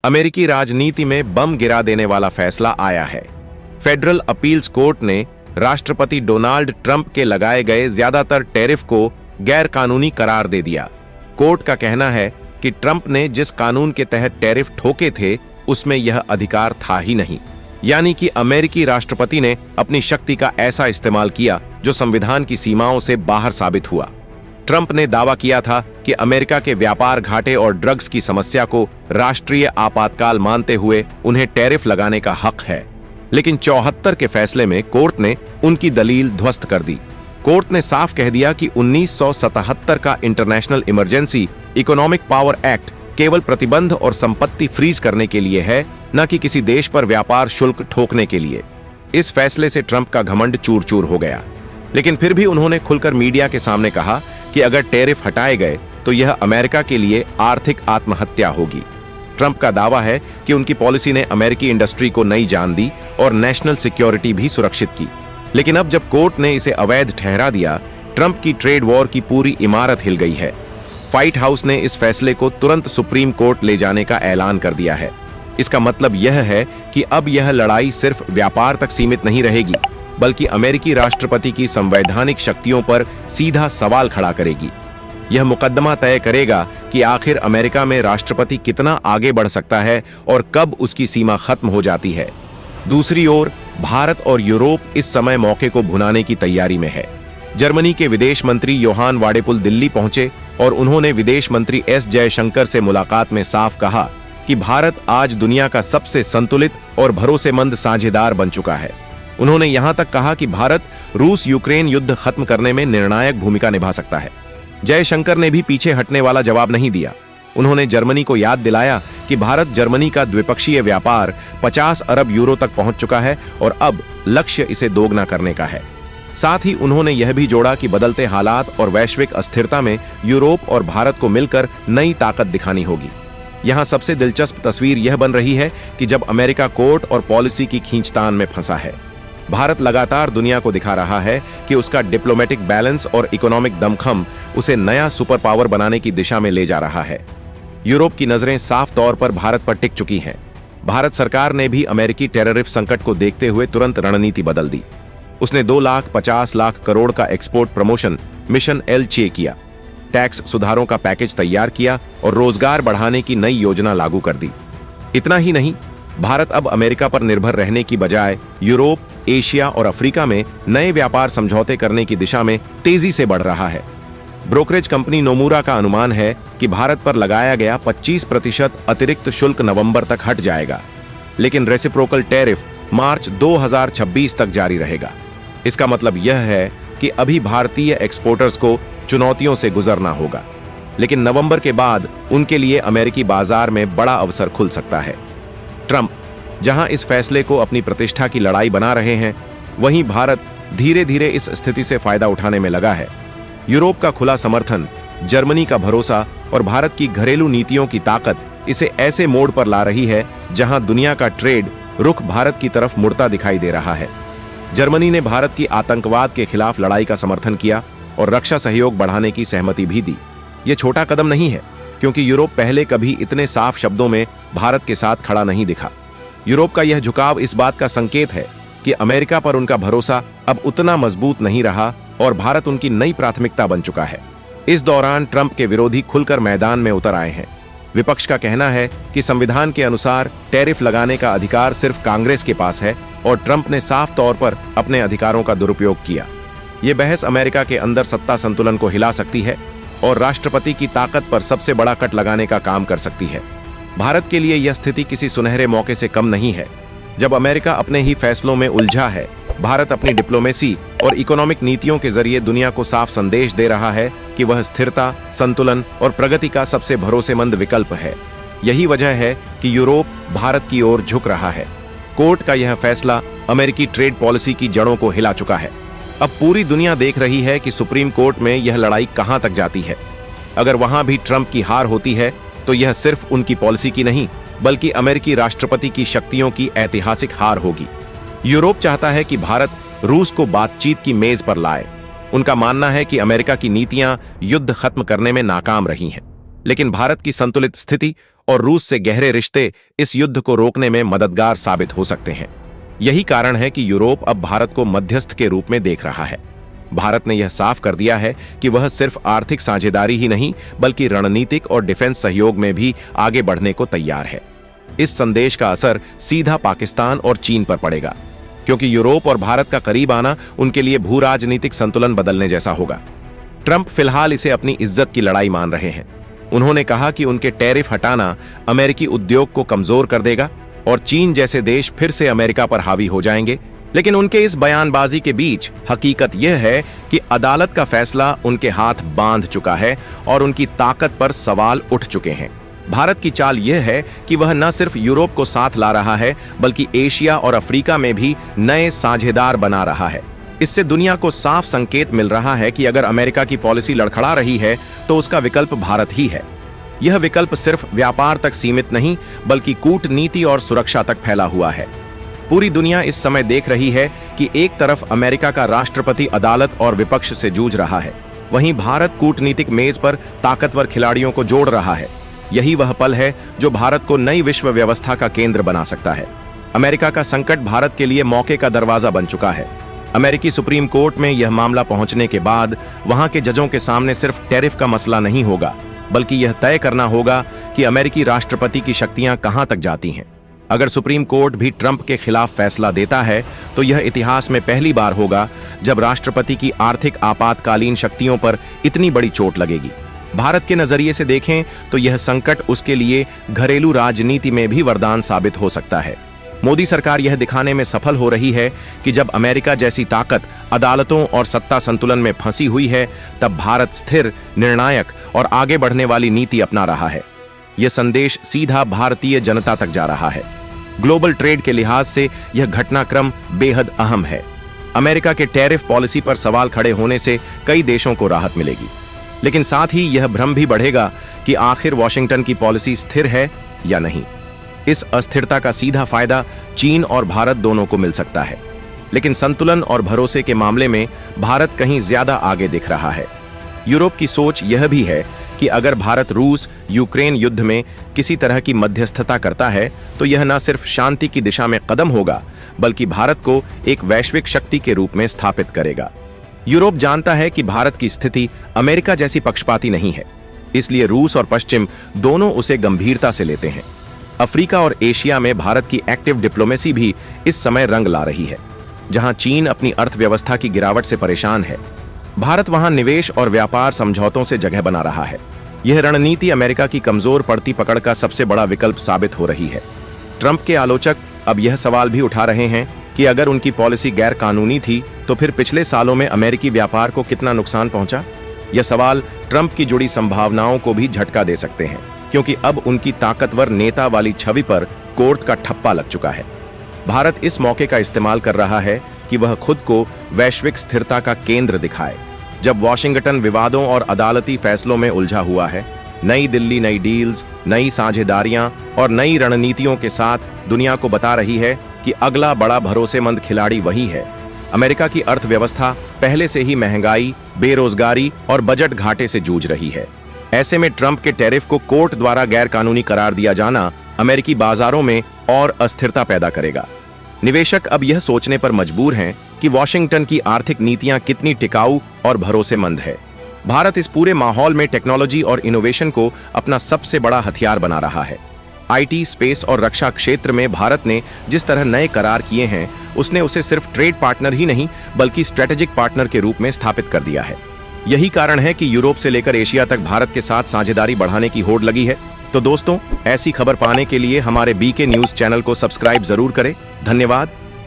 अमेरिकी राजनीति में बम गिरा देने वाला फैसला आया है। फेडरल अपील्स कोर्ट ने राष्ट्रपति डोनाल्ड ट्रंप के लगाए गए ज्यादातर टैरिफ को गैर कानूनी करार दे दिया। कोर्ट का कहना है कि ट्रंप ने जिस कानून के तहत टैरिफ ठोके थे उसमें यह अधिकार था ही नहीं, यानी कि अमेरिकी राष्ट्रपति ने अपनी शक्ति का ऐसा इस्तेमाल किया जो संविधान की सीमाओं से बाहर साबित हुआ। ट्रंप ने दावा किया था कि अमेरिका के व्यापार घाटे और ड्रग्स की समस्या को राष्ट्रीय आपातकाल मानते हुए उन्हें टैरिफ लगाने का हक है, लेकिन 74 के फैसले में कोर्ट ने उनकी दलील ध्वस्त कर दी। कोर्ट ने साफ कह दिया कि 1977 का international emergency economic power act केवल प्रतिबंध और संपत्ति फ्रीज करने के लिए है, न कि किसी देश पर व्यापार शुल्क ठोकने के लिए। इस फैसले से ट्रंप का घमंड चूर चूर हो गया, लेकिन फिर भी उन्होंने खुलकर मीडिया के सामने कहा कि अगर टैरिफ हटाए गए तो यह अमेरिका के लिए आर्थिक आत्महत्या होगी। ट्रंप का दावा है कि उनकी पॉलिसी ने अमेरिकी इंडस्ट्री को नई जान दी और नेशनल सिक्योरिटी भी सुरक्षित की, लेकिन अब जब कोर्ट ने इसे अवैध ठहरा दिया, ट्रंप की ट्रेड वॉर की पूरी इमारत हिल गई है। व्हाइट हाउस ने इस फैसले को तुरंत सुप्रीम कोर्ट ले जाने का ऐलान कर दिया है। इसका मतलब यह है कि अब यह लड़ाई सिर्फ व्यापार तक सीमित नहीं रहेगी, बल्कि अमेरिकी राष्ट्रपति की संवैधानिक शक्तियों पर सीधा सवाल खड़ा करेगी। यह मुकदमा तय करेगा कि आखिर अमेरिका में राष्ट्रपति कितना आगे बढ़ सकता है और कब उसकी सीमा खत्म हो जाती है। दूसरी ओर भारत और यूरोप इस समय मौके को भुनाने की तैयारी में है। जर्मनी के विदेश मंत्री योहान वाडेपुल दिल्ली पहुंचे और उन्होंने विदेश मंत्री एस जयशंकर से मुलाकात में साफ कहा कि भारत आज दुनिया का सबसे संतुलित और भरोसेमंद साझेदार बन चुका है। उन्होंने यहां तक कहा कि भारत रूस यूक्रेन युद्ध खत्म करने में निर्णायक भूमिका निभा सकता है। जयशंकर ने भी पीछे हटने वाला जवाब नहीं दिया। उन्होंने जर्मनी को याद दिलाया कि भारत जर्मनी का द्विपक्षीय व्यापार 50 अरब यूरो तक पहुंच चुका है और अब लक्ष्य इसे दोगुना करने का है। साथ ही उन्होंने यह भी जोड़ा कि बदलते हालात और वैश्विक अस्थिरता में यूरोप और भारत को मिलकर नई ताकत दिखानी होगी। यहां सबसे दिलचस्प तस्वीर यह बन रही है कि जब अमेरिका कोर्ट और पॉलिसी की खींचतान में फंसा है, भारत लगातार दुनिया को दिखा रहा है कि उसका डिप्लोमेटिक बैलेंस और इकोनॉमिक दमखम उसे नया सुपर पावर बनाने की दिशा में ले जा रहा है। यूरोप की नजरें साफ तौर पर भारत पर टिक चुकी हैं। भारत सरकार ने भी अमेरिकी टेररिफ संकट को देखते हुए तुरंत रणनीति बदल दी। उसने 2,50 लाख करोड़ का एक्सपोर्ट प्रमोशन मिशन एल-6 किया, टैक्स सुधारों का पैकेज तैयार किया और रोजगार बढ़ाने की नई योजना लागू कर दी। इतना ही नहीं, भारत अब अमेरिका पर निर्भर रहने की बजाय यूरोप, एशिया और अफ्रीका में नए व्यापार समझौते करने की दिशा में तेजी से बढ़ रहा है। ब्रोकरेज कंपनी नोमुरा का अनुमान है कि भारत पर लगाया गया 25% अतिरिक्त शुल्क नवंबर तक हट जाएगा, लेकिन रेसिप्रोकल टैरिफ मार्च 2026 तक जारी रहेगा। इसका मतलब यह है कि अभी भारतीय एक्सपोर्टर्स को चुनौतियों से गुजरना होगा, लेकिन नवंबर के बाद उनके लिए अमेरिकी बाजार में बड़ा अवसर खुल सकता है। ट्रंप जहां इस फैसले को अपनी प्रतिष्ठा की लड़ाई बना रहे हैं, वहीं भारत धीरे धीरे इस स्थिति से फायदा उठाने में लगा है। यूरोप का खुला समर्थन, जर्मनी का भरोसा और भारत की घरेलू नीतियों की ताकत इसे ऐसे मोड़ पर ला रही है जहां दुनिया का ट्रेड रुख भारत की तरफ मुड़ता दिखाई दे रहा है। जर्मनी ने भारत की आतंकवाद के खिलाफ लड़ाई का समर्थन किया और रक्षा सहयोग बढ़ाने की सहमति भी दी। यह छोटा कदम नहीं है, क्योंकि यूरोप पहले कभी इतने साफ शब्दों में भारत के साथ खड़ा नहीं दिखा। यूरोप का यह झुकाव इस बात का संकेत है कि अमेरिका पर उनका भरोसा अब उतना मजबूत नहीं रहा और भारत उनकी नई प्राथमिकता बन चुका है। इस दौरान ट्रंप के विरोधी खुलकर मैदान में उतर आए हैं। विपक्ष का कहना है कि संविधान के अनुसार टैरिफ लगाने का अधिकार सिर्फ कांग्रेस के पास है और ट्रंप ने साफ तौर पर अपने अधिकारों का दुरुपयोग किया। यह बहस अमेरिका के अंदर सत्ता संतुलन को हिला सकती है और राष्ट्रपति की ताकत पर सबसे बड़ा कट लगाने का काम कर सकती है। भारत के लिए यह स्थिति किसी सुनहरे मौके से कम नहीं है। जब अमेरिका अपने ही फैसलों में उलझा है, भारत अपनी डिप्लोमेसी और इकोनॉमिक नीतियों के जरिए दुनिया को साफ संदेश दे रहा है कि वह स्थिरता, संतुलन और प्रगति का सबसे भरोसेमंद विकल्प है। यही वजह है कि यूरोप भारत की ओर झुक रहा है। कोर्ट का यह फैसला अमेरिकी ट्रेड पॉलिसी की जड़ों को हिला चुका है। अब पूरी दुनिया देख रही है कि सुप्रीम कोर्ट में यह लड़ाई कहां तक जाती है। अगर वहां भी ट्रंप की हार होती है तो यह सिर्फ उनकी पॉलिसी की नहीं, बल्कि अमेरिकी राष्ट्रपति की शक्तियों की ऐतिहासिक हार होगी। यूरोप चाहता है कि भारत रूस को बातचीत की मेज पर लाए। उनका मानना है कि अमेरिका की नीतियां युद्ध खत्म करने में नाकाम रही हैं, लेकिन भारत की संतुलित स्थिति और रूस से गहरे रिश्ते इस युद्ध को रोकने में मददगार साबित हो सकते हैं। यही कारण है कि यूरोप अब भारत को मध्यस्थ के रूप में देख रहा है। भारत ने यह साफ कर दिया है कि वह सिर्फ आर्थिक साझेदारी ही नहीं बल्कि रणनीतिक और डिफेंस सहयोग में भी आगे बढ़ने को तैयार है। इस संदेश का असर सीधा पाकिस्तान और चीन पर पड़ेगा, क्योंकि यूरोप और भारत का करीब आना उनके लिए भू राजनीतिक संतुलन बदलने जैसा होगा। ट्रंप फिलहाल इसे अपनी इज्जत की लड़ाई मान रहे हैं। उन्होंने कहा कि उनके टैरिफ हटाना अमेरिकी उद्योग को कमजोर कर देगा और चीन जैसे देश फिर से अमेरिका पर हावी हो जाएंगे। लेकिन उनके इस बयानबाजी के बीच हकीकत यह है कि अदालत का फैसला उनके हाथ बांध चुका है और उनकी ताकत पर सवाल उठ चुके हैं। भारत की चाल यह है कि वह न सिर्फ यूरोप को साथ ला रहा है बल्कि एशिया और अफ्रीका में भी नए साझेदार बना रहा है। इससे दुनिया को साफ संकेत मिल रहा है कि अगर अमेरिका की पॉलिसी लड़खड़ा रही है तो उसका विकल्प भारत ही है। यह विकल्प सिर्फ व्यापार तक सीमित नहीं बल्कि कूटनीति और सुरक्षा तक फैला हुआ है। पूरी दुनिया इस समय देख रही है कि एक तरफ अमेरिका का राष्ट्रपति अदालत और विपक्ष से जूझ रहा है, वहीं भारत कूटनीतिक मेज पर ताकतवर खिलाड़ियों को जोड़ रहा है। यही वह पल है जो भारत को नई विश्व व्यवस्था का केंद्र बना सकता है। अमेरिका का संकट भारत के लिए मौके का दरवाजा बन चुका है। अमेरिकी सुप्रीम कोर्ट में यह मामला पहुंचने के बाद वहां के जजों के सामने सिर्फ टैरिफ का मसला नहीं होगा बल्कि यह तय करना होगा कि अमेरिकी राष्ट्रपति की शक्तियां कहां तक जाती हैं। अगर सुप्रीम कोर्ट भी ट्रंप के खिलाफ फैसला देता है तो यह इतिहास में पहली बार होगा जब राष्ट्रपति की आर्थिक आपातकालीन शक्तियों पर इतनी बड़ी चोट लगेगी। भारत के नजरिए से देखें तो यह संकट उसके लिए घरेलू राजनीति में भी वरदान साबित हो सकता है। मोदी सरकार यह दिखाने में सफल हो रही है कि जब अमेरिका जैसी ताकत अदालतों और सत्ता संतुलन में फंसी हुई है तब भारत स्थिर, निर्णायक और आगे बढ़ने वाली नीति अपना रहा है। यह संदेश सीधा भारतीय जनता तक जा रहा है। ग्लोबल ट्रेड के लिहाज से यह घटनाक्रम बेहद अहम है। अमेरिका के टैरिफ पॉलिसी पर सवाल खड़े होने से कई देशों को राहत मिलेगी, लेकिन साथ ही यह भ्रम भी बढ़ेगा कि आखिर वॉशिंगटन की पॉलिसी स्थिर है या नहीं। इस अस्थिरता का सीधा फायदा चीन और भारत दोनों को मिल सकता है, लेकिन संतुलन और भरोसे के मामले में भारत कहीं ज्यादा आगे दिख रहा है। यूरोप की सोच यह भी है कि अगर भारत रूस यूक्रेन युद्ध में किसी तरह की मध्यस्थता करता है तो यह न सिर्फ शांति की दिशा में कदम होगा बल्कि भारत को एक वैश्विक शक्ति के रूप में स्थापित करेगा। यूरोप जानता है कि भारत की स्थिति अमेरिका जैसी पक्षपाती नहीं है, इसलिए रूस और पश्चिम दोनों उसे गंभीरता से लेते हैं। अफ्रीका और एशिया में भारत की एक्टिव डिप्लोमेसी भी इस समय रंग ला रही है। जहां चीन अपनी अर्थव्यवस्था की गिरावट से परेशान है, भारत वहां निवेश और व्यापार समझौतों से जगह बना रहा है। यह रणनीति अमेरिका की कमजोर पड़ती पकड़ का सबसे बड़ा विकल्प साबित हो रही है। ट्रंप के आलोचक अब यह सवाल भी उठा रहे हैं कि अगर उनकी पॉलिसी गैर कानूनी थी तो फिर पिछले सालों में अमेरिकी व्यापार को कितना नुकसान पहुंचा। यह सवाल ट्रंप की जुड़ी संभावनाओं को भी झटका दे सकते हैं, क्योंकि अब उनकी ताकतवर नेता वाली छवि पर कोर्ट का ठप्पा लग चुका है। भारत इस मौके का इस्तेमाल कर रहा है कि वह खुद को वैश्विक स्थिरता का केंद्र दिखाए। जब वॉशिंगटन विवादों और अदालती फैसलों में उलझा हुआ है, नई दिल्ली नई डील्स, नई साझेदारियां और नई रणनीतियों के साथ दुनिया को बता रही है कि अगला बड़ा भरोसेमंद खिलाड़ी वही है। अमेरिका की अर्थव्यवस्था पहले से ही महंगाई, बेरोजगारी और बजट घाटे से जूझ रही है। ऐसे में ट्रंप के टैरिफ को कोर्ट द्वारा गैर कानूनी करार दिया जाना अमेरिकी बाजारों में और अस्थिरता पैदा करेगा। निवेशक अब यह सोचने पर मजबूर हैं कि वॉशिंगटन की आर्थिक नीतियां कितनी टिकाऊ और भरोसेमंद है। भारत इस पूरे माहौल में टेक्नोलॉजी और इनोवेशन को अपना सबसे बड़ा हथियार बना रहा है। आईटी, स्पेस और रक्षा क्षेत्र में भारत ने जिस तरह नए करार किए हैं, उसने उसे सिर्फ ट्रेड पार्टनर ही नहीं बल्कि स्ट्रेटेजिक पार्टनर के रूप में स्थापित कर दिया है। यही कारण है कि यूरोप से लेकर एशिया तक भारत के साथ साझेदारी बढ़ाने की होड़ लगी है। तो दोस्तों, ऐसी खबर पाने के लिए हमारे बीके न्यूज चैनल को सब्सक्राइब जरूर करें। धन्यवाद।